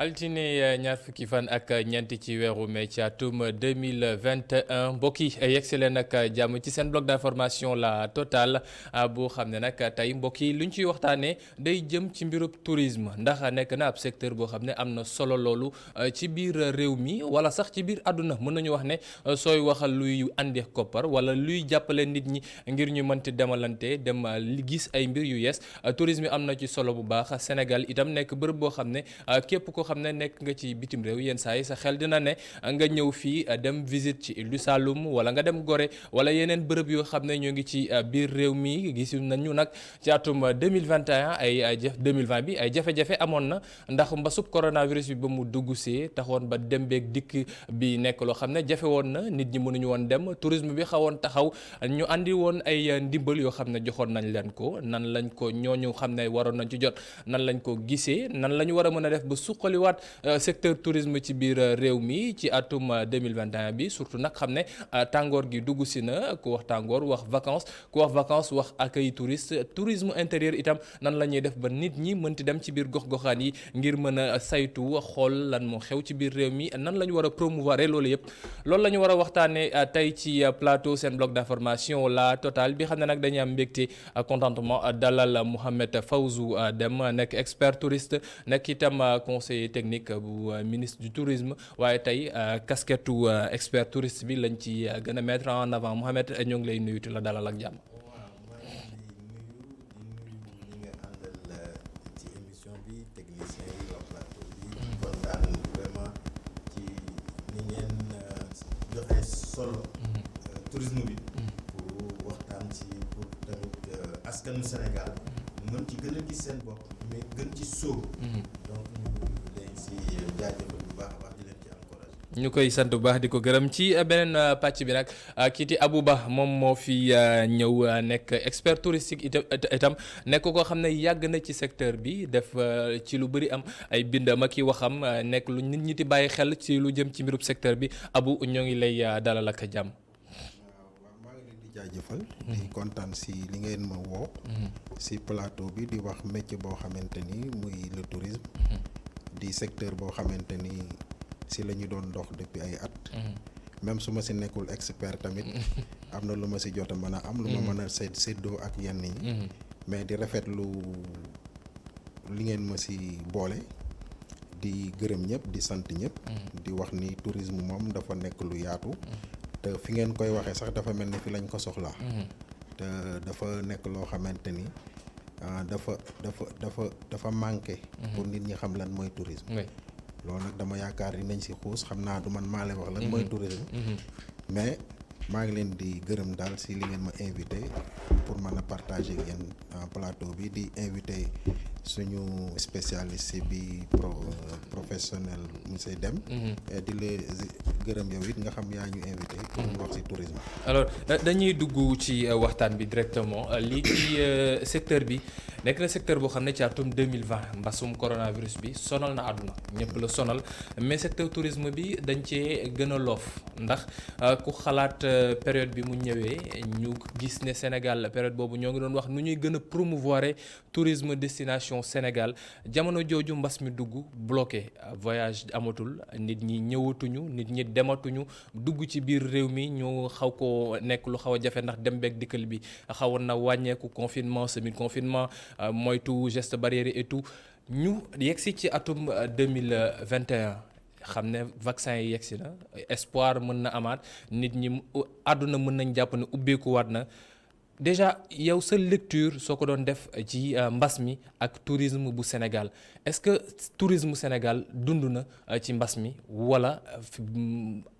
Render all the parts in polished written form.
altine ñaar fukki fan ak ñeent ci weeru mai ci atum 2021 mbokk yi yegsi leen nag jàmm ci seen bloc d'information la Total boo xam ne nag tey mbokk yi lu ñu ciy waxtaanee day jëm ci mbirub tourisme ndax nekk na ab secteur boo xam ne am na solo loolu ci biir réew mi wala sax ci biir àdduna mën nañu wax ne sooy waxal luy andi koppar wala luy jàppale nit ñi ngir ñu mënti demalante dem gis ay mbir yu yees tourisme am na ci solo bu baax Sénégal itam nekk bërëb boo xam ne képp ko xam ne nekk nga ci bitim réew yenn saa yi sa xel dina ne nga ñëw fii dem visite ci Île du Saloum wala nga dem Gorée wala yeneen bërëb yoo xam ne ñoo ngi ci biir réew mi gis nañu nag ci atum 2021 2020 bi ay jafe-jafe amoon na ndax mbasub coronavirus bi ba mu dugg see taxoon ba dem beeg dikk bi nekk loo xam ne jafe woon na nit ñi mënuñu woon dem tourisme bi xawoon taxaw ñu andi woon ay ndimbal yoo xam ne joxoon nañ leen ko nan lañ ko ñooñu xam ne waroon nañ ci jot nan lañ ko gisee nan la ñu war a mën a def ba suqaliwaat secteur tourisme ci biir réew mi ci atum 2021 bi surtout nag xam ne tàngoor gi dugg si na ku wax tàngoor wax vacances ku wax vacances wax accueil touriste tourisme intérieur itam nan la ñuy def ba nit ñi mënti dem ci biir gox-goxaan yi ngir mën a saytu xool lan moo xew ci biir réew mi nan la ñu war a promouvoir loolu yëpp loolu la ñu war a waxtaanee tey ci plateau seen bloc d'information la Total bi xam ne nag dañuy am mbégte contentement dalal Mouhamed Fawzou Deme nekk expert touriste nekk itam conseiller technique bu ministre du tourisme waaye tey casquette expert touriste bi lañ ci gën a mettre en avant Mouhamed ñoo ngi lay nuyu la dalal ak jàmm. waaw maa ngi lay nuyu ñi nga àndal ci émission bi technicien yi waa plateau bi kontaan vraiment ci ni ngeen joxe solo tourisme bi pour waxtaan ci pour tamit askanu Sénégal mën ci gën a gis seen bopp mais gën ci sóobu donc ñu leen si jaajëfal bu baax a baax di leen ci encouragé. ñu koy sant bu baax di ko gërëm ci beneen pàcc bi nag kii di Abouba moom moo fi ñëw nekk expert touristique itam nekk koo xam ne yàgg na ci secteur bi def ci lu bëri am ay bindam ak i waxam nekk lu nit ñi di bàyyi xel ci lu jëm ci mbirub secteur bi Abou ñoo ngi lay dalal ak jàmm. waaw maa ngi leen di jaajëfal. di kontaan si li ngeen ma woo. si plateau bi di wax métier boo xamante ni muy le tourisme. di secteur boo xamante ni si la ñu doon dox depuis ay at. même su ma si nekkul expert tamit am na lu ma si jot a mën a am. lu ma mën a séddoo ak yenn yi. mais di rafetlu li ngeen ma si boole. di gërëm ñëpp di sant ñëpp. di wax ni tourisme moom dafa nekk lu yaatu. te fi ngeen koy waxee sax dafa mel ni fi lañ ko soxlaa. te dafa nekk loo xamante ni dafa manqué. pour nit ñi xam lan mooy tourisme. loolu nag dama yaakaar ni nañ si xuus xam naa du man maa leen wax lan mooy tourisme. mais maa ngi leen di gërëm daal si li ngeen ma invité pour mën a partager ak yéen plateau bi di invité suñu spécialiste bi professionnel monsieur Deme. di la gërëm yow it nga xam yaa ñu invité. pour ñu wax ci tourisme. alors dañuy dugg ci waxtaan bi directement lii ci secteur bi nekk na secteur boo xam ne ci atum 2020 mbasum coronavirus bi sonal na àdduna ñëpp la sonal mais secteur tourisme bi dañ cee gën a loof ndax ku xalaat période bi mu ñëwee ñu gis ne Sénégal période boobu ñoo ngi doon wax nu ñuy gën a promouvoir tourisme destination Sénégal jamono jooju mbas mi dugg bloqué voyage amatul nit ñi ñëwatuñu nit ñi dematuñu dugg ci biir réew mi ñu xaw ko nekk lu xaw a jafe ndax dem beeg dikkal bi xawoon na wàññeeku confinement semi confinement moytu geste barrière et tout ñu yegsi ci atum 2021 xam ne vaccin yi yegsi na espoir mën na amaat nit ñi àdduna mën nañ jàpp ne ubbeekuwaat na déjà yow sa lecture soo ko doon def ci mbas mi ak tourisme bu Sénégal est-ce que tourisme Sénégal dund na ci mbas mi wala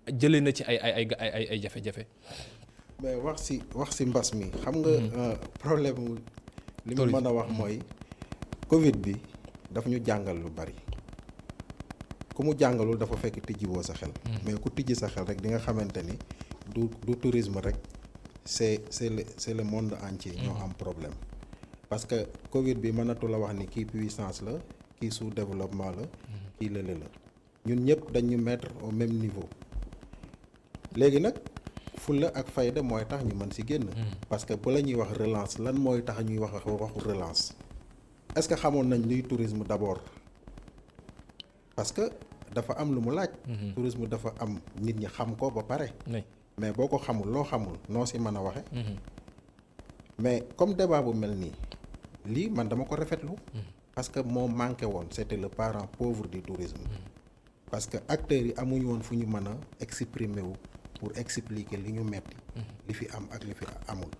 jëlee na ci ay jafe-jafe. mais wax si mbas mi xam nga problème li mu mën a wax mooy Covid bi daf ñu jàngal lu bari ku mu jàngalul dafa fekk tijjiwoo sa xel. mais ku tijji sa xel rek di nga xamante ni du tourisme rek. c'est le monde entier ñoo am problème parce que Covid bi mënatu la wax ni kii puissance la kii sous-développement la kii lële la ñun ñëpp dañu mettre au même niveau léegi nag fulla ak fayda mooy tax ñu mën ci génn parce que bu la ñuy wax relance lan mooy tax ñuy waxu relance est-ce que xamoon nañ luy tourisme d'abord parce que dafa am lu mu laaj. tourisme dafa am nit ñi xam ko ba pare. mais boo ko xamul loo xamul noo si mën a waxe mais comme débat bu mel nii lii man dama ko rafetlu. parce que moo manqué woon c'était le parent pauvre du tourisme. parce que acteurs yi amuñu woon fu ñu mën a exprimer wu pour expliquer li ñu metti li fi am ak li fi amul.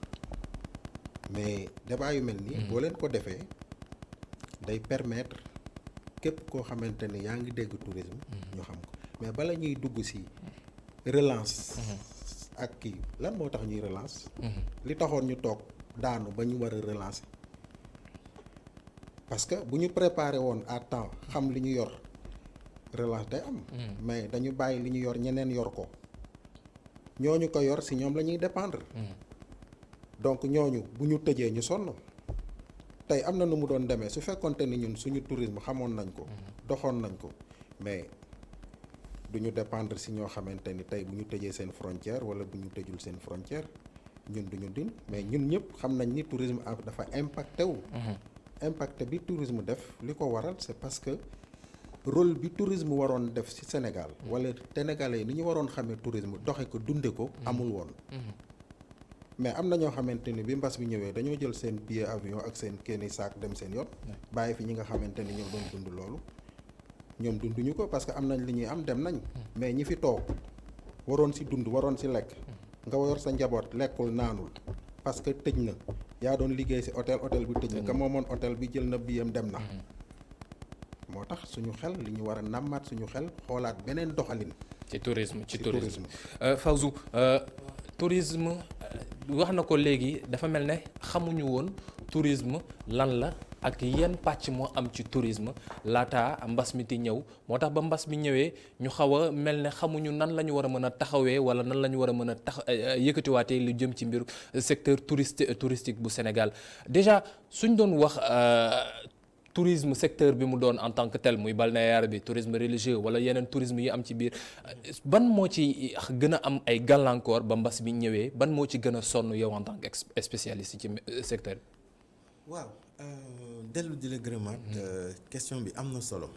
mais débat yu mel nii. boo leen ko defee day permettre képp koo xamante ne yaa ngi dégg tourisme. ñu xam ko mais bala ñuy dugg ci relance. ak kii lan moo tax ñuy relance. li taxoon ñu toog daanu ba ñu war a relancer. parce que bu ñu préparé woon à temps xam li ñu yor relance day am. mais dañu bàyyi li ñu yor ñeneen yor ko ñooñu ko yor ci ñoom la ñuy dépendre. donc ñooñu bu ñu tëjee ñu sonn. tey am na nu mu doon demee su fekkonte ni ñun suñu tourisme xamoon nañ ko. doxoon nañ ko mais du ñu dépendre ci ñoo xamante ni tey bu ñu tëjee seen frontière walla bu ñu tëjul seen frontière ñun du ñu din mais ñun ñëpp xam nañ ni tourisme dafa impacté wu. impact bi tourisme def li ko waral c'est parce que rôle bi tourisme waroon def ci Sénégal wala sénégalais yi ni ñu waroon xamee tourisme doxe ko dunde ko amul woon. mais am na ñoo xamante ni bi mbas bi ñëwee dañoo jël seen billet avion ak seen kenn saak dem seen yoon. bàyyi fi ñi nga xamante ni ñoo doon dund loolu ñoom dunduñu ko parce que am nañ li ñuy am dem nañ. mais ñi fi toog waroon ci dund waroon ci lekk. nga yor sa njaboot lekkul naanul parce que tëj na. yaa doon liggéey ci hôtel bi tëj na ka moomoon hôtel bi jël na biyam dem na. moo tax suñu xel li ñu war a nàmmaat suñu xel xoolaat beneen doxalin. ci tourisme. Fawzou tourisme wax na ko léegi dafa mel ne xamuñu woon tourisme lan la ak yenn pàcc moo am ci tourisme laata mbas mi ti ñëw moo tax ba mbas mi ñëwee ñu xaw a mel ne xamuñu nan la ñu war a mën a taxawee wala nan la ñu war a mën a yëkkatiwaatee lu jëm ci mbiru secteur touristique bu Sénégal déjà suñ doon wax tourisme secteur bi mu doon en tant que tel muy balnéaire bi tourisme religieux wala yeneen tourisme yi am ci biir ban moo ci gën a am ay gàllankoor ba mbas bi ñëwee ban moo ci gën a sonn yow en tant que spécialiste ci secteur bi. waaw dellu di la gërëmaat question bi am na solo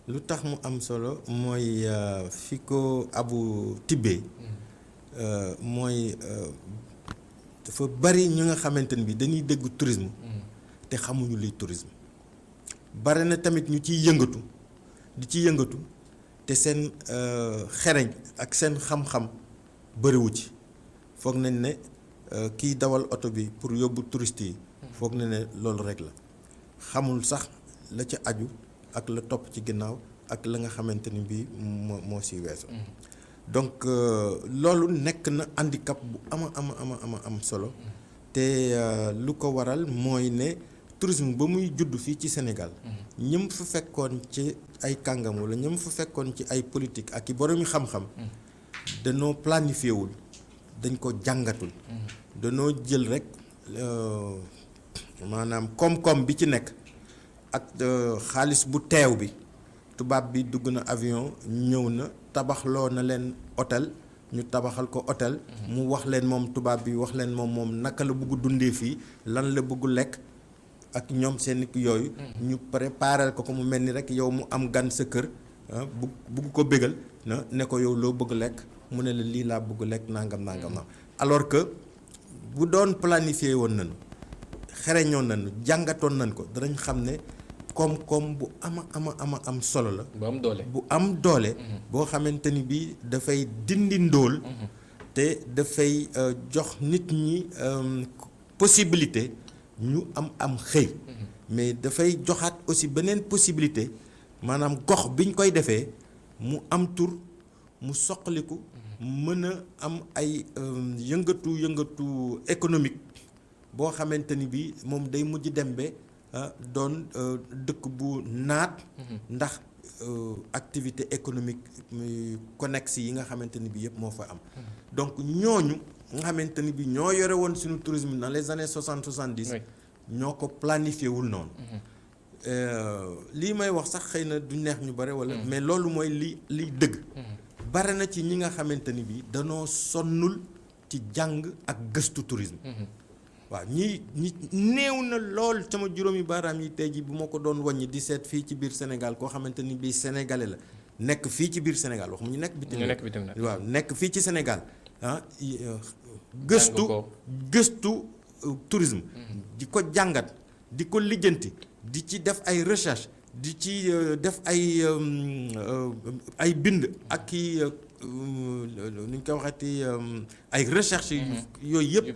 lu tax mu am solo mooy fi ko Abu tibbee mooy dafa bari ñu nga xamante ne bi dañuy dégg tourisme te xamuñu luy tourisme bari na tamit ñu ciy yëngatu di ci yëngatu te seen xereñ ak seen xam-xam bariwu ci foog nañ ne kiy dawal oto bi pour yóbbu touriste yi foog na ne loolu rek la xamul sax la ca aju ak la topp ci ginnaaw ak la nga xamante ni bii moo si weesu. donc loolu nekk na handicap bu am solo te lu ko waral mooy ne tourisme ba muy judd fii ci Sénégal ñëm fa fekkoon ci ay kàngam wala ñëm fa fekkoon ci ay politique ak i boroomi xam-xam danoo planifié wul dañ ko jàngatul danoo jël rek maanaam koom-koom bi ci nekk ak xaalis bu teew bi tubaab bi dugg na avion ñëw na tabaxloo na leen hôtel ñu tabaxal ko hôtel mu wax leen moom tubaab bi wax leen moom naka la bëgg dundee fii lan la bëgg lekk ak ñoom seen yooyu ñu préparer ko mu mel ni rek yow mu am gan sa kër bëgg ko bégal na ne ko yow loo bëgg lekk mu ne la lii laa bëgg lekk nangam na alors que bu doon planifié woon nañu xereñoon nañu jàngatoon nañ ko danañ xam ne koom-koom bu am solo la. bu am doole. boo xamante ni bii dafay dindi ndóol. te dafay jox nit ñi possibilité ñu am xëy. mais dafay joxaat aussi beneen possibilité maanaam gox biñ koy defee mu am tur mu soqaliku. mën a am ay yëngatu économique boo xamante ni bii moom day mujj dem ba doon dëkk bu naat. ndax activité économique connexe yi nga xamante ni bii yëpp moo fa am. donc ñooñu nga xamante ni bii ñoo yore woon suñu tourisme dans les années 60-70. ñoo ko planifié wul noonu. lii may wax sax xëy na du neex ñu bare wala. mais loolu mooy liy dëgg. bare na ci ñi nga xamante ni bii danoo sonnul ci jàng ak gëstu tourisme. waaw ñi néew na lool sama juróomi baaraam yi tey ji bu ma ko doon wàññi di seet fii ci biir Sénégal koo xamante ni bii sénégalais la nekk fii ci biir Sénégal waxuma ñu nekk bitim réew waaw nekk fii ci Sénégal gëstu tourisme di ko jàngat di ko lijjanti di ci def ay recherche di ci def ay bind ak i nu ñu koy waxeeti ay recherche yooyu yëpp yu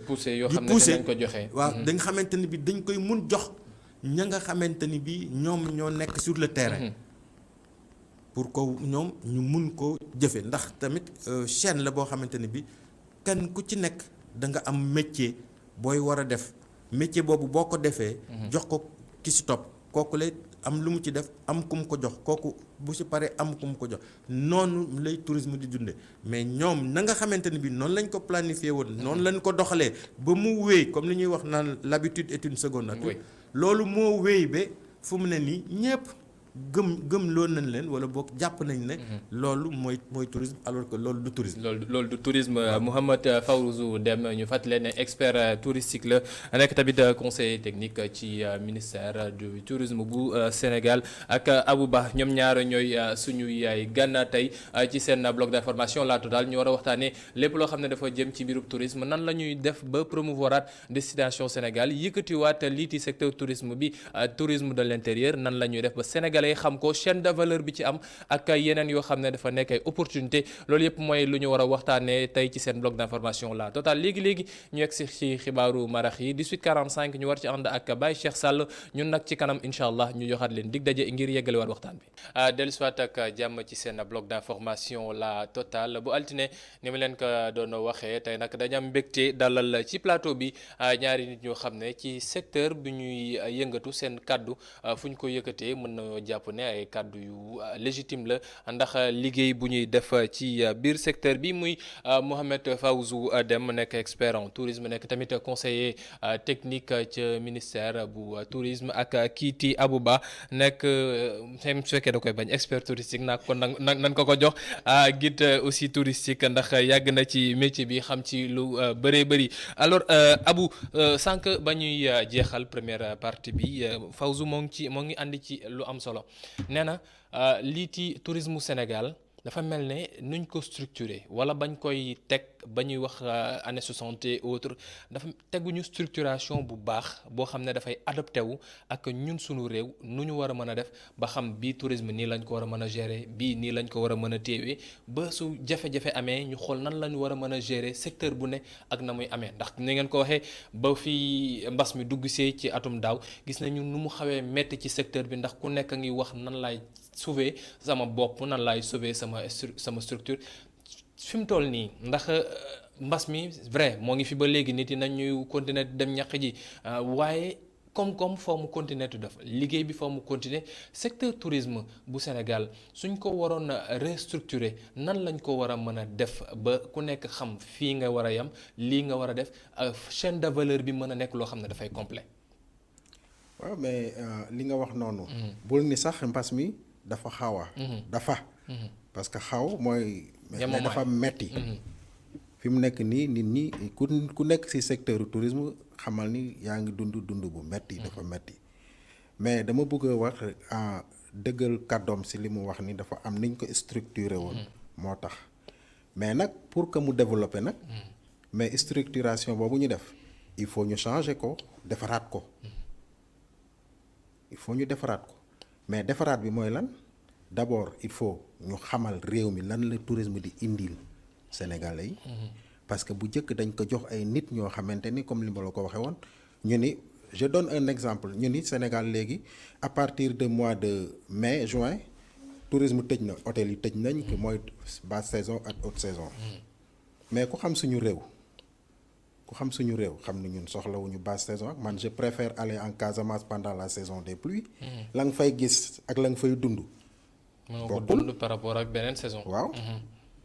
poussé dañ ko joxe waaw da nga xamante ni bi dañ koy mun jox ña nga xamante ni bi ñoom ñoo nekk sur le terrain pour que ñoom ñu mun ko jëfe ndax tamit chaîne la boo xamante ni bi kenn ku ci nekk da nga am métier booy war a def métier boobu boo ko defee jox ko ki si topp kooku lay am lu mu ci def am ku mu ko jox kooku bu si paree am ku mu ko jox noonu lay tourisme di dunde mais ñoom na nga xamante ni bi noonu lañ ko planifié woon noonu lañ ko doxalee ba mu wéy comme li ñuy wax naan l'habitude est une seconde nature loolu moo wéy ba fu mu ne nii ñëpp gëm loolu nañ leen wala boog jàpp nañ ne loolu mooy tourisme alors que loolu du tourisme. loolu du tourisme. Mouhamed Fawzou Dème ñu fàttali ne expert touristique la nekk tamit conseiller technique ci ministère du tourisme bu Sénégal ak Abou Ba ñoom ñaar ñooy suñuy gan tey ci seen bloc d'information La Totale ñu war a waxtaanee lépp loo xam ne dafa jëm ci mbirum tourisme nan la ñuy def ba promouvoiraat destination Sénégal yëkkatiwaat lii ci secteur tourisme bi tourisme de l'intérieur nan la ñuy def ba Sénégal xam ko chaîne de valeur bi ci am ak yeneen yoo xam ne dafa nekk ay opportunité loolu yëpp mooy lu ñu war a waxtaanee tey ci seen bloc d'information La Totale léegi ñu egg si ci xibaaru marax yi 18h45 ñu war ci ànd ak Baye Cheikh Sall ñun nag ci kanam incha allah ñu joxaat leen dig daje ngir yeggale waat waxtaan bi. dellusiwaat ak jàmm ci seen bloc d'information La Totale bu altine ni ma leen ko doon waxee tey nag dañu am mbégte dalal ci plateau bi ñaari nit ñoo xam ne ci secteur bi ñuy yëngatu seen kaddu fu ñu ko yëkkatee mën na jàpp ne ay kàddu yu légitime la ndax liggéey bu ñuy def ci biir secteur bi muy Mouhamed Fawzou Dème nekk expert en tourisme nekk tamit conseiller technique ci ministère bu tourisme ak kiiti Abou Ba nekk même su fekkee da koy bañ expert touristique naa ko nan ko jox guide aussi touristique ndax yàgg na ci métier bi xam ci lu bëree bëri alors Abou sànq ba ñuy jeexal première partie bi Fawzou moo ngi andi ci lu am solo nee na lii ci tourisme Sénégal dafa mel ne nuñ ko structuré wala bañ koy teg ba ñuy wax années 60 et autres dafa teguñu structuration bu baax boo xam ne dafay adapté wu ak ñun suñu réew nu ñu war a mën a def ba xam bii tourisme nii lañ ko war a mën a gérer bii nii lañ ko war a mën a téewee ba su jafe-jafe amee ñu xool nan lañ war a mën a gérer secteur bu ne ak na muy amee ndax ni ngeen ko waxee ba fii mbas mi dugg see ci atum daaw gis nañu nu mu xawee metti ci secteur bi ndax ku nekk a ngi wax nan laay sauver sama bopp nan laay sauver sama structure fi mu toll nii ndax mbas mi vrai moo ngi fi ba léegi nit yi nañuy continuer dem ñàq ji waaye koom-koom foo mu continuer tu def liggéey bi foo mu continuer secteur tourisme bu Sénégal suñ ko waroon a restructurer nan lañ ko war a mën a def ba ku nekk xam fii nga war a yam lii nga war a def chaîne de valeur bi mën a nekk loo xam ne dafay complet waaw mais li nga wax noonu bul ni sax mbas mi dafa xawa dafa parce que xaw mooy dafa metti fi mu nekk nii nit ñi ku nekk ci secteur tourisme xamal ni yaa ngi dund bu metti dafa metti mais dama bëgg a wax dëggal kàddoom ci li mu wax ni dafa am niñ ko structuré woon moo tax mais nag pour que mu développer nag mais structuration boobu ñu def il faut ñu changer ko defaraat ko mais defaraat bi mooy lan d'abord il faut ñu xamal réew mi lan la tourisme di indil Sénégalais yi parce que bu njëkk dañ ko jox ay nit ñoo xamante ni comme li ma la ko waxee woon ñu ni je donne un exemple ñu ni Sénégal léegi à partir de mois de mai juin tourisme tëj na hôtel yi tëj nañ ki mooy basse saison ak haute saison mais ku xam suñu réew xam ni ñun soxlawuñu basse saison man je préfère aller en Casamance pendant la saison des pluies la nga fay gis ak la nga fay dund bokkul par rapport ak beneen saison waaw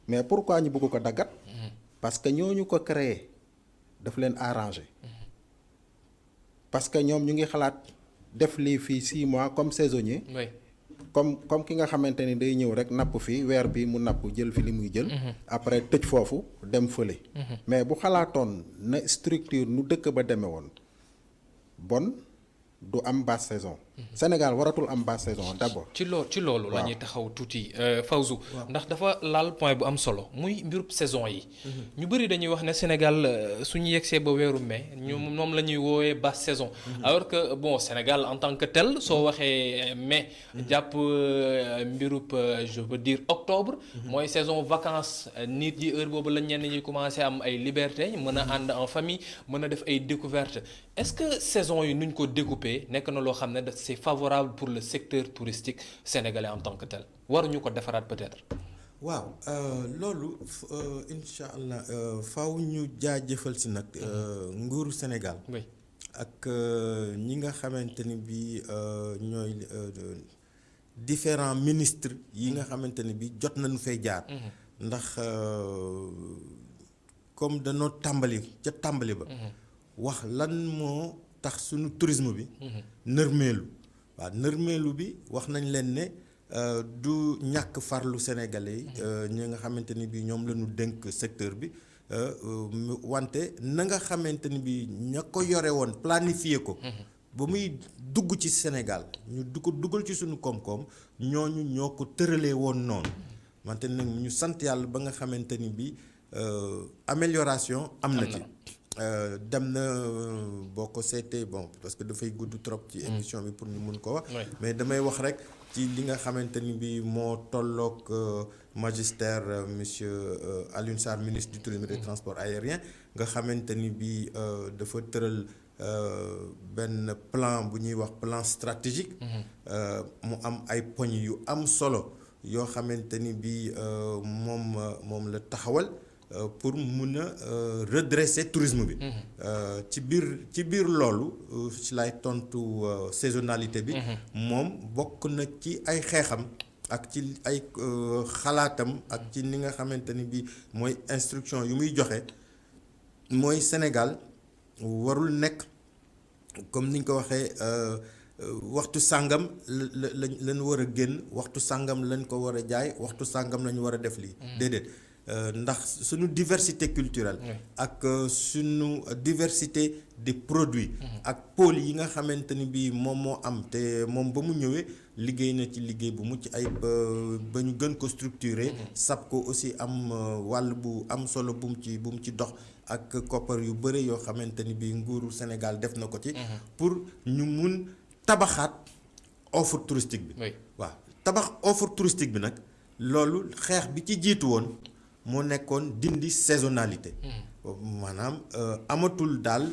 mais pourquoi ñu bëgg ko daggat parce que ñooñu ko créé daf leen arrangé parce que ñoom ñu ngi xalaat def lii fii 6 mois comme saisonnier comme ki nga xamante ni day ñëw rek napp fii weer bi mu napp jël fi li muy jël. après tëj foofu dem fële. mais bu xalaatoon na structure nu dëkk ba demee woon bon du am basse saison. Sénégal waratul am basse saison d'abord. ci loolu la ñuy taxaw tuuti Fawzou ndax dafa laal point bu am solo muy mbirub saison yi. ñu bëri dañuy wax ne Sénégal suñu yegsee ba weeru mai ñu moom la ñuy woowee basse saison. alors que bon Sénégal en tant que tel soo waxee mai jàpp mbirub je veux dire octobre. mooy saison vacances nit yi heure boobu la ñenn ñi commencé am ay liberté mën a ànd en famille mën a def ay découvertes est-ce que saison yi nuñ ko découper nekk na loo xam ne c'est favorable pour le secteur touristique sénégalais en tant que tel waruñu ko defaraat peut-être. waaw loolu incha allah faaw ñu jaajëfal si nag nguuru Sénégal. oui ak ñi nga xamante ni bi ñooy différents ministres yi nga xamante ni bi jot nañu fay jaar. ndax comme dañoo tàmbali ca tàmbali ba. wax lan moo tax sunu tourisme bi. nërmeelu. waaw nërmeelu bi wax nañ leen ne du ñàkk farlu sénégalais yi ñi nga xamante ni bi ñoom la ñu dénk secteur bi wante na nga xamante ni bi ña ko yore woon planifié ko ba muy dugg ci Sénégal ñu du ko dugal ci suñu koom-koom ñooñu ñoo ko tëralee woon noonu wante nag ñu sant yàlla ba nga xamante ni bi amélioration am na ci dem na boo ko seetee bon parce que dafay gudd trop ci émission bi pour ñu mun ko wax mais damay wax rek ci li nga xamante ni bi moo tolloog magistère monsieur Alioune Sarr ministre du tourisme et des transports aériens nga xamante ni bi dafa tëral benn plan bu ñuy wax plan stratégique mu am ay poñ yu am solo yoo xamante ni bi moom la taxawal pour mun a redresser tourisme bi ci biir loolu ci lay tontu saisonnalité bi moom bokk na ci ay xeexam ak ci ay xalaatam ak ci ni nga xamante ni bi mooy instruction yu muy joxe mooy Sénégal warul nekk comme ni ñu ko waxee waxtu sàngam lañ war a génn waxtu sàngam lañ ko war a jaay waxtu sàngam lañu war a def lii déedéet ndax suñu diversité culturelle ak suñu diversité des produits ak pôle yi nga xamante ni bi moom moo am te moom ba mu ñëwee liggéey na ci liggéey bu mucc ay ba ñu gën ko structurer sab ko aussi am wàll bu am solo bu mu ci dox ak koppar yu bëre yoo xamante ni bi nguuru Sénégal def na ko ci pour ñu mun tabaxaat offre touristique bi waaw tabax offre touristique bi nag loolu xeex bi ci jiitu woon moo nekkoon dindi saisonnalité maanaam amatul daal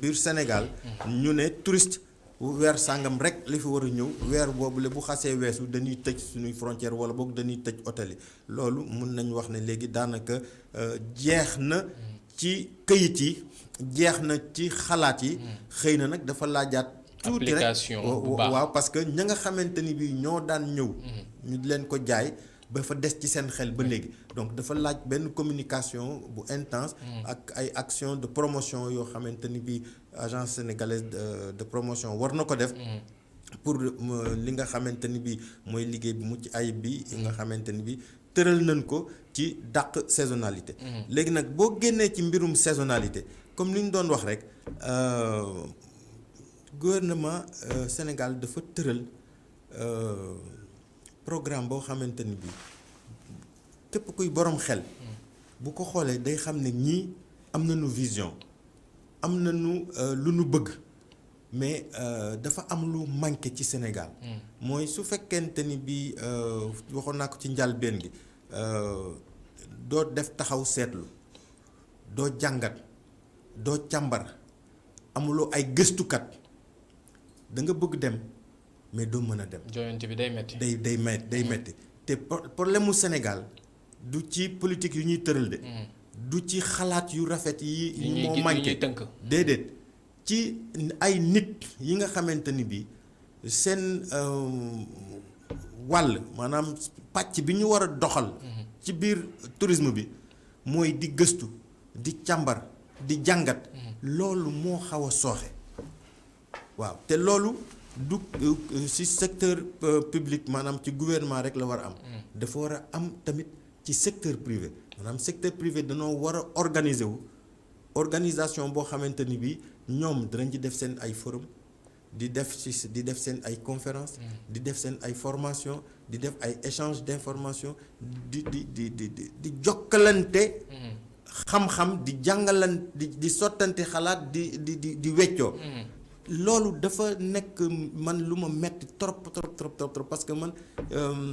biir Sénégal ñu ne touriste weer sàngam rek li fi war a ñëw weer boobule bu xasee weesu dañuy tëj suñuy frontière wala boog dañuy tëj hôtel yi loolu mun nañu wax ne léegi daanaka jeex na ci këyit yi jeex na ci xalaat yi xëy na nag dafa laajaat tuuti rek waaw parce que ña nga xamante ni bi ñoo daan ñëw ñu leen ko jaay ba fa des ci seen xel ba léegi donc dafa laaj benn communication bu intense ak ay action de promotion yoo xamante ni bi agence sénégalaise de promotion war na ko def pour li nga xamante ni bi mooy liggéey bu mucc ayib bi nga xamante ni bi tëral nañ ko ci dàq saisonnalité léegi nag boo génnee ci mbirum saisonnalité comme li ñu doon wax rek gouvernement Sénégal dafa tëral programme boo xamante ni bi képp kuy borom xel bu ko xoolee day xam ne ñii am nañu vision am nañu lu nu bëgg mais dafa am lu manqué ci Sénégal mooy su fekkente ni bi waxoon naa ko ci njëlbéen gi doo def taxaw seetlu doo jàngat doo càmbar amuloo ay gëstukat da nga bëgg dem mais doo mën a dem. joyante bi day metti. day metti te problème mu Sénégal du ci politique yu ñuy tëral de. du ci xalaat yu rafet yi moo manqué déedéet ci ay nit yi nga xamante ni bi seen wàll maanaam pàcc bi ñu war a doxal. ci biir tourisme bi mooy di gëstu di càmbar di jàngat. loolu moo xaw a sooxe waaw te loolu du ci secteur public maanaam ci gouvernement rek la war a am. dafa war a am tamit ci secteur privé maanaam secteur privé danoo war a organiser wu organisation boo xamante ni bii ñoom danañ ci def seen ay forum di def seen ay conférence di def seen ay formation di def ay échange d'information di jokkalante xam-xam di jàngalan di sottante xalaat di weccoo loolu dafa nekk man lu ma metti trop parce que man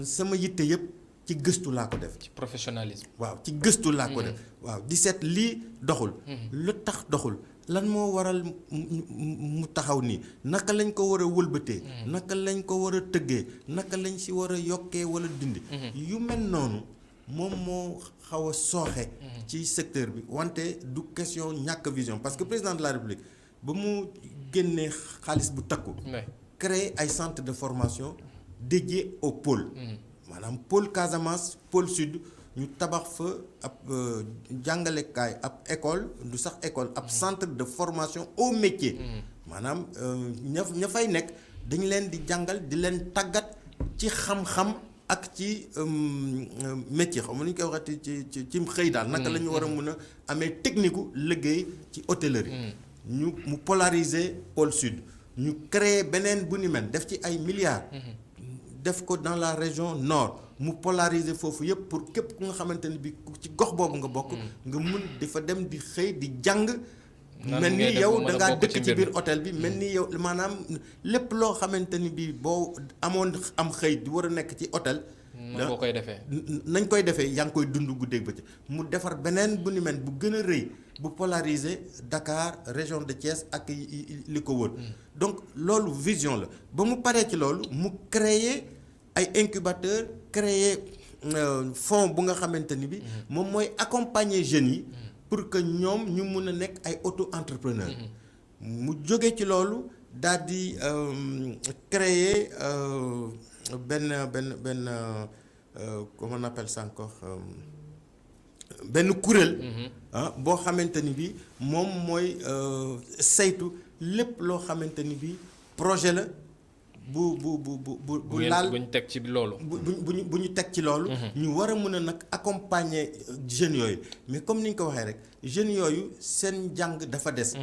sama yitte yëpp ci gëstu laa ko def. ci professionnalisme. waaw ci gëstu laa ko def. waaw di seet lii doxul. lu tax doxul lan moo waral mu taxaw nii naka lañ ko war a wëlbatee. naka lañ ko war a tëggee naka lañ si war a yokkee wala dindi. yu mel noonu moom moo xaw a sooxe. ci secteur bi wante du question ñàkk vision parce que président de la République ba mu génnee xaalis bu takku. créer ay centre de formation dédié au pôle. maanaam pôle Casamance pôle sud ñu tabax fa ab jàngalekaay ab école du sax école ab centre de formation au métier. maanaam ña fay nekk dañu leen di jàngal di leen tàggat ci xam-xam ak ci métier xam nga nu ñu koy waxati ci xëy daal. naka la ñu war a mun a amee technique gu liggéey ci hôtellerie. mu polariser pôle sud ñu créer beneen bu ni mel def ci ay milliards. def ko dans la région nord mu polariser foofu yëpp pour képp ku nga xamante ni bi ci gox boobu nga bokk nga mun di fa dem di xëy di jàng mel ni yow da ngaa dëkk ci biir hôtel bi mel ni yow maanaam lépp loo xamante ni bi boo amoon am xëy di war a nekk ci hôtel boo koy defee nañ koy defee yaa ngi koy dund guddeeg bëccëg mu defar beneen bu ni mel bu gën a rëy bu polariser Dakar région de Thiès ak li ko wër donc loolu vision la ba mu paree ci loolu mu créer ay incubateur créer fonds bu nga xamante ni bi moom mooy accompagner jeunes yi pour que ñoom ñu mun a nekk ay auto-entrepreneur mu jóge ci loolu daal di créer benn comment on appelle ça encore benn kuréel boo xamante ni bi moom mooy saytu lépp loo xamante ni bi projet la bu laal bu ñu teg ci loolu. bu ñu teg ci loolu. ñu war a mën a nag accompagner jeunes yooyu mais comme ni ñu ko waxee rek jeunes yooyu seen jàng dafa des.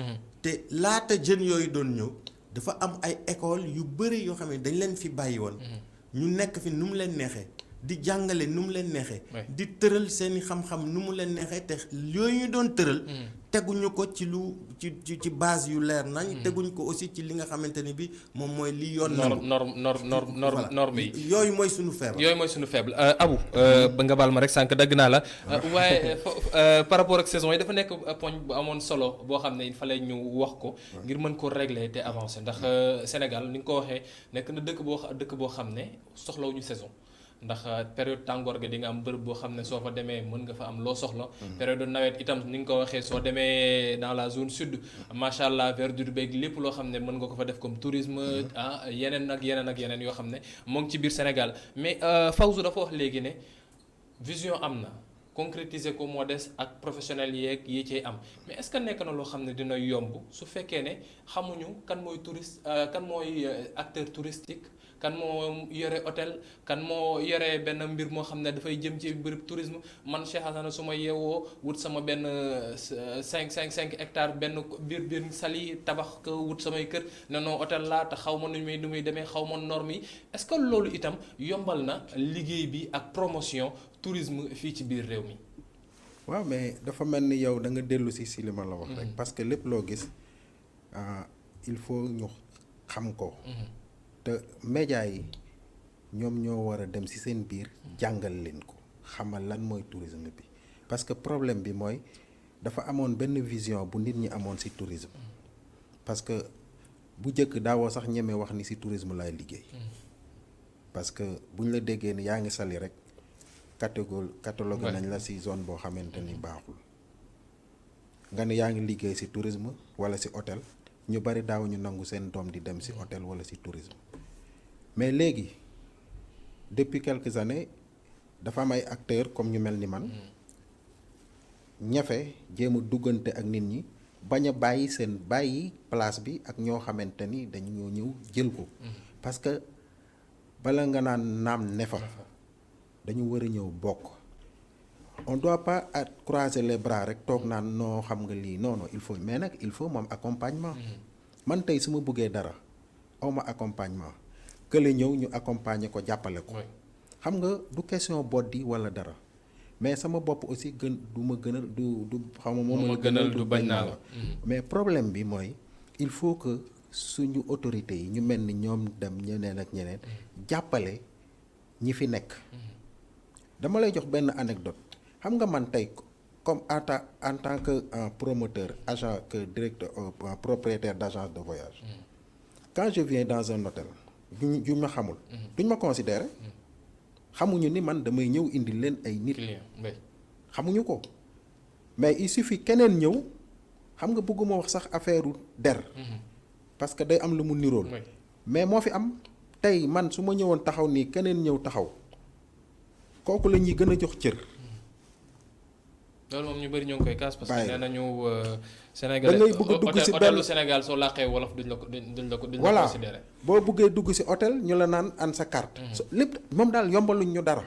te laata jeunes yooyu doon ñëw dafa am ay école yu bëri yoo xam ne dañ leen fi bàyyi woon. ñu nekk fi nu mu leen neexee di jàngale nu mu leen neexee. di tëral seeni xam-xam nu mu leen neexee te yooyu ñu doon tëral. teguñu ko ci ci base yu leer nañ. teguñu ko aussi ci li nga xamante ni bi moom mooy li yoon. norme yi yooyu mooy suñu faible. Abou ba nga baal ma rek sànq dagg naa la waaye par rapport ak saison yi dafa nekk poñ bu amoon solo boo xam ne il fallait ñu wax ko. ngir mën ko régler te avancer ndax Sénégal ni nga ko waxee nekk na dëkk boo xam ne soxlawuñu saison. ndax période tàngoor ga di nga am bërëb boo xam ne soo fa demee mën nga fa am loo soxla. période nawet itam ni nga ko waxee soo demee dans la zone sud macha allah verdure beeg lépp loo xam ne mën nga ko fa def comme tourisme yeneen ak yeneen yoo xam ne moo ngi ci biir Sénégal mais Fawzou dafa wax léegi ne vision am na concrétiser ko moo des ak professionnels yeeg yi cay am mais est-ce que nekk na loo xam ne dina yomb su fekkee ne xamuñu kan mooy touriste kan mooy acteur touristique. kan moo yore hôtel kan moo yore benn mbir moo xam ne dafay jëm ci bërëb tourisme man Cheikh Hassana su ma yeewoo wut sama benn 5 hectares benn biir Saly tabax ko wut samay kër ne non hôtel laa te xaw ma nu muy demee xaw ma normes yi est-ce que loolu itam yombal na liggéey bi ak promotion tourisme fii ci biir réew mi. waaw mais dafa mel ni yow da nga dellu si li ma la wax rek. parce que lépp loo gis il faut ñu xam ko. te média yi ñoom ñoo war a dem ci seen biir jàngal leen ko xamal lan mooy tourisme bi parce que problème bi mooy dafa amoon benn vision bu nit ñi amoon ci tourisme parce que bu njëkk daawoo sax ñeme wax ni ci tourisme laay liggéey parce que bu ñu la déggee ni yaa ngi Saly rek catalogue nañ la ci zone boo xamante ni baaxul nga ne yaa ngi liggéey ci tourisme walla ci hôtel ñu bari daaw ñu nangu seen doom di dem ci hôtel walla ci tourisme mais léegi depuis quelques années dafa am ay acteurs comme ñu mel ni man ñafe jéem a duggante ak nit ñi bañ a bàyyi place bi ak ñoo xamante ni dañoo ñëw jël ko. parce que bala nga naan naam ne fa dañu war a ñëw bokk. on doit pas croiser les bras rek toog naan noo xam nga lii non il faut mais nag il faut moom accompagnement. man tey su ma bëggee dara awma accompagnement kële ñëw ñu accompagner ko jàppale ko. xam nga du question boddi wala dara mais sama bopp aussi du ma gënal du xam nga moom ma gënal du bañ naa la. mais problème bi mooy il faut que suñu autorités yi ñu mel ni ñoom dem ñeneen ak ñeneen jàppale ñi fi nekk. dama lay jox benn anecdote xam nga man tey comme en tant que promoteur agent que directeur propriétaire d'agence de voyage. quand je viens dans un hôtel ju ma xamul. duñ ma considérer. xamuñu ni man damay ñëw indi leen ay nit. xamuñu ko mais il suffit keneen ñëw xam nga bëgguma wax sax affaire der. parce que day am lu mu nirool. mais moo fi am tey man su ma ñëwoon taxaw nii keneen ñëw taxaw kooku la ñuy gën a jox cër. loolu moom ñu bëri ñoo ngi koy kaas parce que nee nañu Sénégal da ngay bëgg a dugg si benn hôtelu Sénégal soo làqee wolof duñ la ko voilà considéré. boo bëggee dugg si hôtel ñu la naan an sa carte. lépp moom daal yombaluñ ñu dara.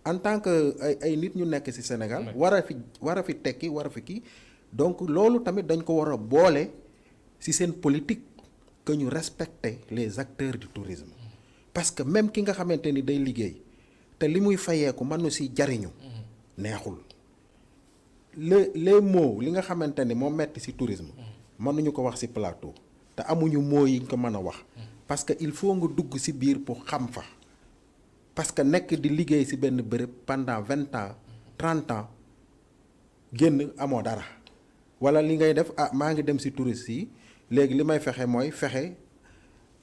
en tant que ay nit ñu nekk si Sénégal. war a fi tekki war a fi kii donc loolu tamit dañ ko war a boole si seen politique que ñu respecter les acteurs du tourisme. parce que même ki nga xamante ni day liggéey te li muy fayeeku mën na si jariñu neexul. les mots li nga xamante ni moo metti ci tourisme mënuñu ko wax ci plateau te amuñu mots yi ñu ko mën a wax parce que il faut nga dugg ci biir pour xam fa parce que nekk di liggéey ci benn bërëb pendant 20 ans 30 ans génn amoo dara walla li ngay def maa ngi dem ci touriste yi léegi li may fexe mooy fexe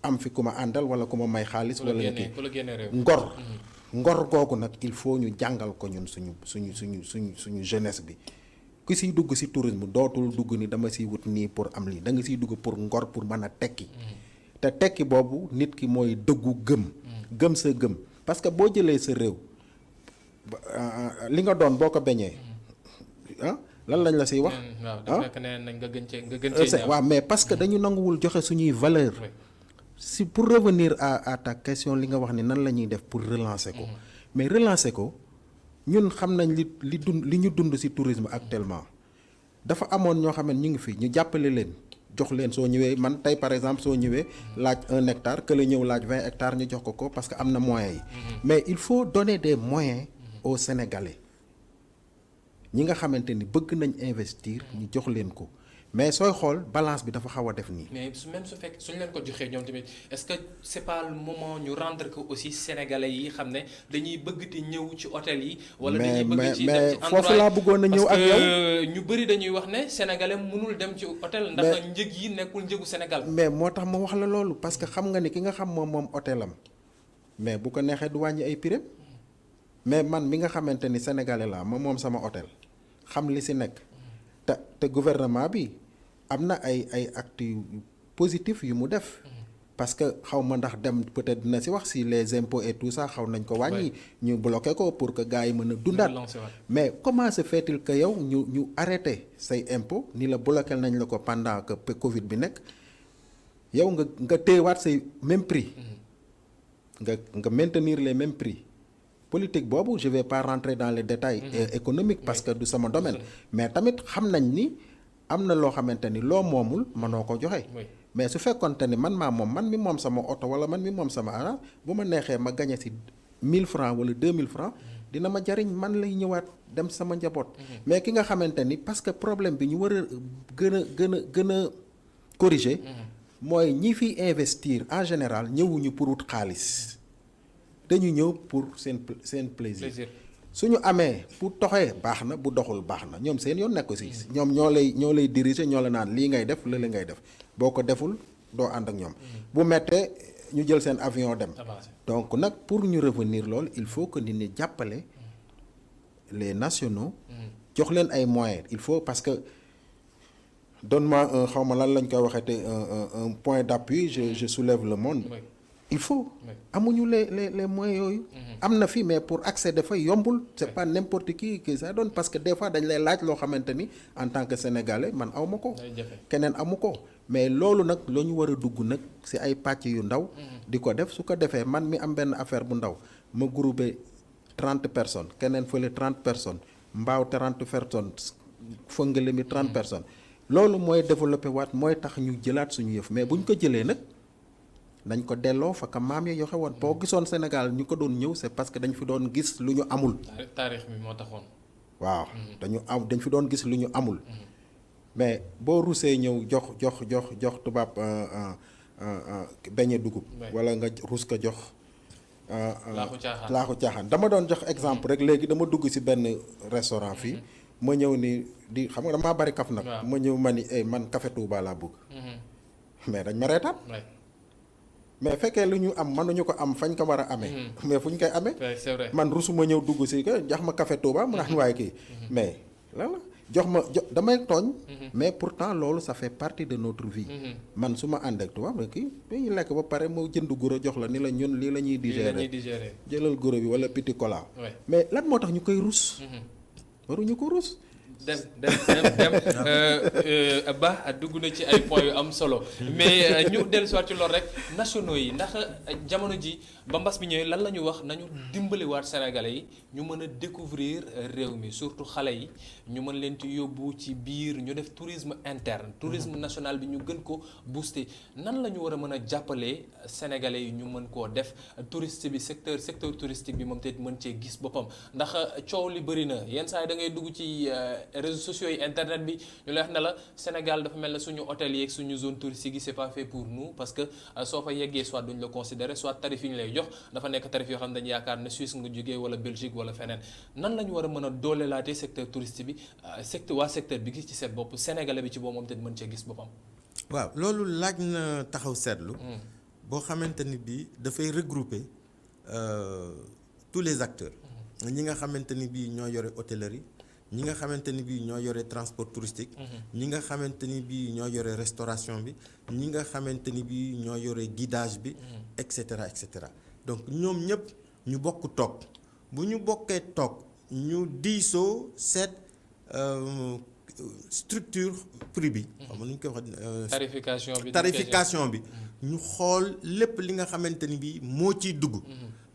am fi ku ma àndal walla ku ma may xaalis walla ngor googu nag il faut ñu jàngal ko ñun suñu jeunesse bi ku siy dugg ci tourisme dootul dugg ni dama siy wut nii pour am lii da nga siy dugg pour ngor pour mën a tekki te tekki boobu nit ki mooy dëggu gëm sa gëm parce que boo jëlee sa réew li nga doon boo ko beñee lan lañ la siy wax waaw mais parce que dañu nanguwul joxe suñuy valeur si pour revenir à ta question li nga wax ni nan la ñuy def pour relancer ko mais relancer ko ñun xam nañ li ñu dund ci tourisme actuellement dafa amoon ñoo xam ne ñu ngi fi ñu jàppale leen jox leen soo ñëwee man tey par exemple soo ñëwee laaj 1 hectare que la ñëw laaj 20 hectares ñu jox ko parce que am na moyens yi mais il faut donner des moyens aux Sénégalais ñi nga xamante ni bëgg nañ investir ñu jox leen ko mais sooy xool balance bi dafa xaw a def nii. mais même su fekk suñu leen ko joxee ñoom tamit est-ce que c'est pas le moment ñu rendre que aussi sénégalais yi xam ne dañuy bëgg di ñëw ci hôtel yi. wala dañuy bëgg ci dem ci endroit foofu laa bëggoon a ñëw ak yow parce que ñu bëri dañuy wax ne sénégalais mënul dem ci hôtel. ndax njëg yi nekkul njëgu Sénégal. mais moo tax ma wax la loolu parce que xam nga ni ki nga xam moom hôtelam mais bu ko neexee du wàññi ay prix mais man mi nga xamante ni sénégalais laa moom sama hôtel xam li si nekk. te gouvernement bi am na ay actes yu positifs yu mu def parce que xaw ma ndax dem peut-être dina ci wax si les impôts et tout ça xaw nañ ko wàññi ñu bloqué ko pour que gars yi mën a dundaat mais comment se fait-il que yow ñu arrêté say impôts ni la bloqué nañ la ko pendant que Covid bi nekk yow nga téyewaat say même prix nga maintenir les mêmes prix politique boobu je vais pas rentrer dans les détails économiques parce que du sama domaine mais tamit xam nañ ni am na loo xamante ni loo moomul mënoo ko joxe mais su fekkonte ni man mi moom sama oto wala man mi moom sama ara bu ma neexee ma gañe ci 1000 francs wala 2000 francs dina ma jariñ man lay ñëwaat dem sama njaboot mais ki nga xamante ni parce que problème bi ñu war a gën a corriger mooy ñi fi investir en général ñëwuñu pour wut xaalis dañu ñëw pour seen plaisir suñu amee bu toxee baax na bu doxul baax na ñoom seen yoon nekk aussi ñoom ñoo lay diriger ñoo la naan lii ngay def lële ngay def boo ko deful doo ànd ak ñoom bu mettee ñu jël seen avion dem donc nag pour ñu revenir loolu il faut que nit ñi jàppale les nationaux jox leen ay moyens il faut parce que donne-moi xaw ma lan lañ koy waxee te un point d'appui je soulève le monde il faut amuñu les moyens yooyu. am na fi mais pour accéder fa yombul. c'est pas n'importe qui ça donne parce que des fois dañ lay laaj loo xamante ni en tant que sénégalais man aw ma ko. keneen amu ko mais loolu nag la ñu war a dugg nag ci ay pàcc yu ndaw. di ko def su ko defee man mi am benn affaire bu ndaw ma groupé 30 personnes keneen fële 30 personnes mbaaw 30 personnes fëngale mi 30 personnes loolu mooy développé waat mooy tax ñu jëlaat suñu yëf mais bu ñu ko jëlee nag. nañ ko delloo fa ka maam ya yoxe woon boo gisoon Sénégal ñu ko doon ñëw c'est parce que dañ fi doon gis lu ñu amul. taarix mi moo taxoon. waaw dañ fi doon gis lu ñu amul. mais boo rusee ñëw jox tubaab beñe dugub. wala nga rus ko jox. laaxu caaxaan dama doon jox exemple rek léegi dama dugg ci benn restaurant fii. ma ñëw ni di xam nga damaa bari kaf nag. ma ñëw ma ni man café Touba laa bëgg. mais dañ ma reetaan. mais fekkee lu ñu am mënuñu ko am fañ ko war a amee. mais fu ñu koy amee. c'est vrai man rusuma ñëw dugg si que jox ma café Touba mu naan waaye kii. mais lan la damay tooñ. mais pourtant loolu ça fait partie de notre vie. man su ma ànd ak Touba mais kii dañuy lekk ba pare moo jënd guro jox la ni la ñun lii la ñuy digérer. jëlal guro bi wala petit cola. mais lan moo tax ñu koy rus. waruñu ko rus. dem ba dugg na ci ay points yu am solo mais ñu dellusiwaat ci loolu rek nationaux yi ndax jamono ji ba mbas bi ñëwee lan la ñu wax nañu dimbaliwaat sénégalais yi ñu mën a découvrir réew mi surtout xale yi ñu mën leen ci yóbbu ci biir ñu def tourisme interne tourisme national bi ñu gën ko booster nan la ñu war a mën a jàppalee sénégalais yi ñu mën koo def touriste bi secteur touristique bi moom te mën cee gis boppam ndax coow li bëri na yenn saa yi da ngay dugg ci réseaux sociaux yi internet bi ñu lay wax ne la Sénégal dafa mel ne suñu hôtel yi ak suñu zone touristique yi c'est pas fait pour nous parce que soo fa yeggee soit duñ la considérer soit tarif yi ñu lay jox dafa nekk tarif yoo xam ne dañu yaakaar ne Suisse nga jógee wala Belgique wala feneen nan la ñu war a mën a doolelaatee secteur touristique bi secteur bi gis ci seen bopp sénégalais bi ci boobu moom te mën cee gis boppam. waaw loolu laaj na taxaw seetlu. boo xamante ni bii dafay regrouper tous les acteurs. ñi nga xamante ni bii ñoo yore hôtellerie. ñi nga xamante ni bii ñoo yore transport touristique. ñi nga xamante ni bii ñoo yore restauration bi. ñi nga xamante ni bii ñoo yore guidage bi. et cetera et cetera donc ñoom ñëpp ñu bokk toog bu ñu bokkee toog ñu diisoo seet structure prix bi. xam nga nu ñu koy wax. tarification bi ñu xool lépp li nga xamante ni bii moo ciy dugg.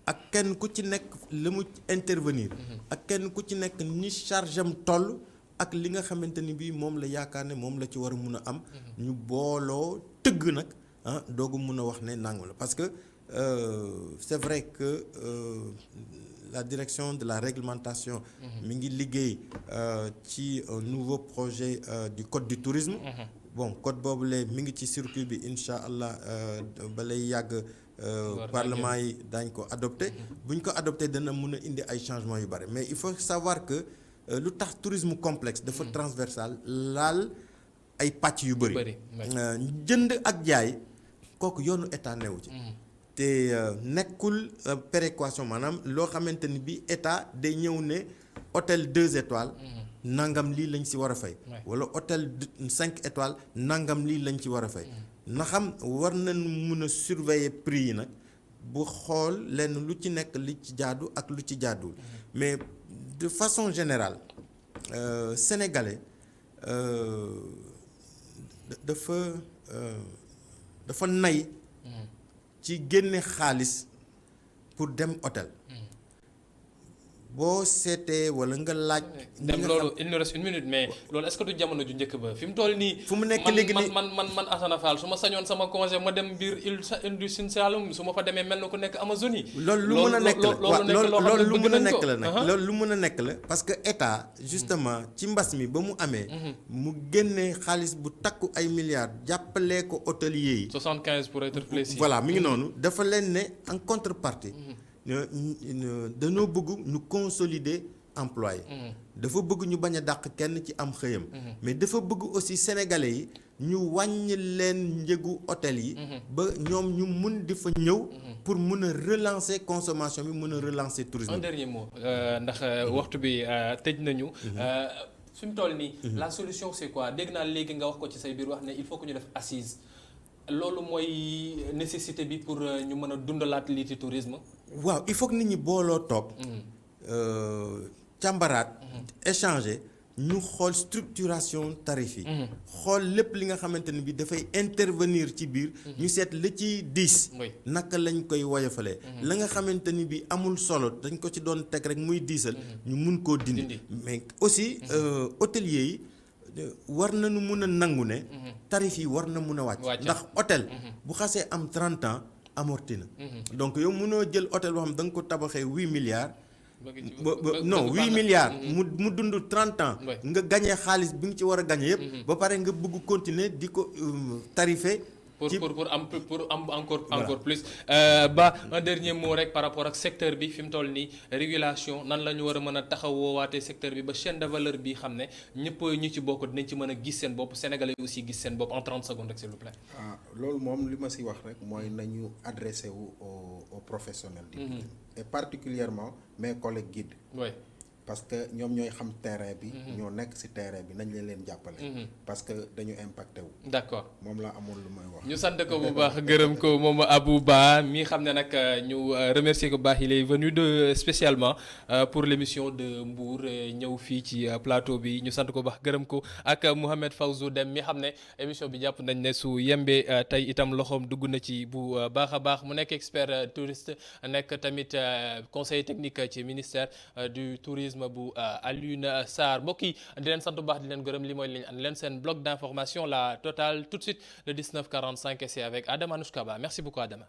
ak kenn ku ci nekk la mu intervenir. ak kenn ku ci nekk ni charge am toll ak li nga xamante ni bii moom la yaakaar ne moom la ci war a mun a am. ñu booloo tëgg nag doogu mun a wax ne nangu la parce que c'est vrai que la direction de la réglementation. mi ngi liggéey ci un nouveau projet du code du tourisme. bon code boobu la mi ngi ci circuit bi incha allah ba lay yàgg. Parlement yi daañ ko adopté bu ñu ko adopté dana mën a indi ay changements yu bari mais il faut savoir que lu tax tourisme complexe dafa transversal laal ay pàcc yu bari jënd ak jaay kooku yoonu état newu ci te nekkul péréquation maanaam loo xamante ni bi état day ñëw ne hôtel 2 étoiles nangam lii lañ ci war a fay wala hôtel 5 étoiles nangam lii lañ ci war a fay na xam war nañ mun a surveiller prix yi nag bu xool lenn lu ci nekk li ci jaadu ak lu ci jaaduwul mais de façon générale sénégalais dafa nay ci génne xaalis pour dem hôtel boo seetee wala nga laaj. dem loolu il nous reste une minute mais loolu est-ce que du jamono ju njëkk ba fi mu toll nii. fu mu nekk léegi nii man Assane Fall su ma sañoon sama congé ma dem biir île du Sine Saloum su ma fa demee mel na ku nekk Amazonie. loolu lu mën a nekk la loolu lu mën a nekk la nag loolu lu mën a nekk la parce que état justement ci mbas mi ba mu amee. mu génnee xaalis bu takku ay milliards jàppalee ko hôteliers yi. 75 pour être précis. voilà mi ngi noonu dafa leen ne en contrepartie. dañoo bëgg ñu consolider emploi yi dafa bëgg ñu bañ a dàq kenn ci am xëyam mais dafa bëgg aussi sénégalais yi ñu wàññi leen njëgu hôtel yi ba ñoom ñu mun di fa ñëw pour mun a relancer consommation bi mun a relancer tourisme. un dernier mot ndax waxtu bi tëj nañu fi mu toll nii la solution c'est quoi dégg naa léegi nga wax ko ci say biir wax ne il faut que ñu def assise loolu mooy nécessité bi pour ñu mën a dundalaat lii ci tourisme. waaw il faut que nit ñi booloo toog. càmbaraat. échanger ñu xool structuration tarif yi. xool lépp li nga xamante ne bi dafay intervenir ci biir. ñu seet la ci diis. naka lañ koy woyofalee. la nga xamante ni bi amul solo dañ ko ci doon teg rek muy diisal. ñu mun koo dindi. mais aussi hôteliers yi war nañu mun a nangu ne. tarif yi war na mun a wàcc. ndax hôtel bu xasee am 30 ans amorti na. donc yow mënoo jël hôtel boo xam da nga ko tabaxee 8 milliards. non 8 milliards mu dund 30 ans nga gagné xaalis bi nga ci war a gagné yëpp ba pare nga bëgg continuer di ko tarifé pour am encore plus ba un dernier mot rek par rapport ak secteur bi fi mu toll nii régulation nan la ñu war a mën a taxawoowaatee secteur bi ba chaîne de valeur bi xam ne ñëpp ñu ci bokk dinañ ci mën a gis seen bopp sénégalais yi aussi gis seen bopp en 30 secondes rek s'il vous plaît. loolu moom li ma si wax rek mooy nañu adressé wu aux professionnels du tourisme et particulièrement mes collègues guides. oui. parce que ñoom ñooy xam terrain bi. ñoo nekk ci terrain bi nañ leen jàppale. parce que dañu impacté wu. d'accord moom la amoon lu may wax. ñu sant ko bu baax gërëm ko moom Abou Ba mi xam ne nag ñu remercier ko bu baax il est venu spécialement pour l'émission de Mbour ñëw fii ci plateau bi ñu sant ko bu baax gërëm ko ak Mouhamed Fawzou Dem mi xam ne émission bi jàpp nañ ne su yembee tey itam loxoom dugg na ci bu baax a baax mu nekk expert touriste nekk tamit conseiller technique ci ministère du tourisme bu Alioune Sarr mbokk yi di leen sant bu baax di leen gërëm li mooy li ñu ànd leen seen bloc d'information la totale tout de suite le 19:45 et c'est avec Adama Nouchkaba merci beaucoup Adama.